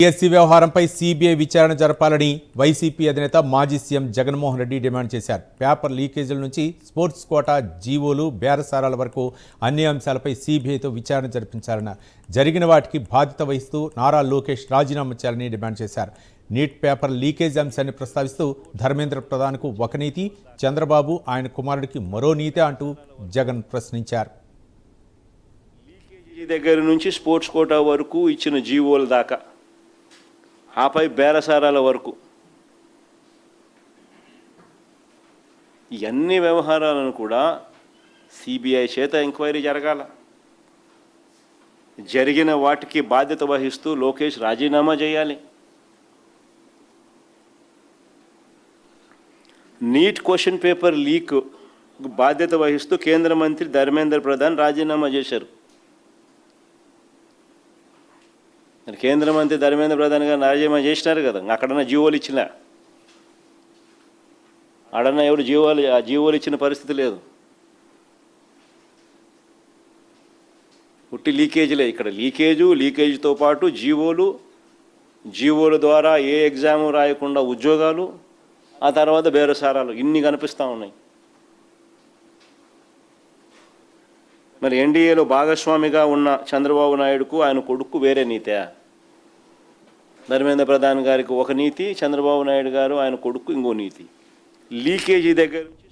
DSC వ్యవహారంపై CBI విచారణ జరపాలని వైసీపీ అధినేత మాజీ సీఎం జగన్మోహన్ రెడ్డి డిమాండ్ చేశారు. పేపర్ లీకేజీల నుంచి స్పోర్ట్స్ కోటా, జీవోలు, బేరసారాల వరకు అన్ని అంశాలపై సిబిఐతో విచారణ జరిపించాలన్నారు. జరిగిన వాటికి బాధ్యత వహిస్తూ నారా లోకేష్ రాజీనామా చేయాలని డిమాండ్ చేశారు. నీట్ పేపర్ లీకేజ్ అంశాన్ని ప్రస్తావిస్తూ ధర్మేంద్ర ప్రధాన్కు ఒక నీతి, చంద్రబాబు ఆయన కుమారుడికి మరో నీతి అంటూ జగన్ ప్రశ్నించారు. లీకేజీ దగ్గర నుంచి స్పోర్ట్స్ కోటా వరకు ఇచ్చిన జీవోల దాకా, ఆపై బేరసారాల వరకు ఇవన్నీ వ్యవహారాలను కూడా సిబిఐ చేత ఎంక్వైరీ జరగాల. జరిగిన వాటికి బాధ్యత వహిస్తూ లోకేష్ రాజీనామా చేయాలి. నీట్ క్వశ్చన్ పేపర్ లీక్ బాధ్యత వహిస్తూ కేంద్ర మంత్రి ధర్మేంద్ర ప్రధాన్ రాజీనామా చేశారు. కేంద్ర మంత్రి ధర్మేంద్ర ప్రధాన్ గారు రాజీనామా చేసినారు కదా. అక్కడన్నా జీవోలు ఇచ్చిన, ఆడన్నా ఎవరు జీవోలు ఇచ్చిన పరిస్థితి లేదు. పుట్టి లీకేజీలే ఇక్కడ. లీకేజీతో పాటు జీవోల ద్వారా ఏ ఎగ్జాము రాయకుండా ఉద్యోగాలు, ఆ తర్వాత బేరసారాలు ఇన్ని కనిపిస్తూ ఉన్నాయి. మరి ఎన్డీఏలో భాగస్వామిగా ఉన్న చంద్రబాబు నాయుడుకు ఆయన కొడుకు వేరే నీతే? ధర్మేంద్ర ప్రధాన్ గారికి ఒక నీతి, చంద్రబాబు నాయుడు గారు ఆయన కొడుకు ఇంకో నీతి. లీకేజీ దగ్గర నుంచి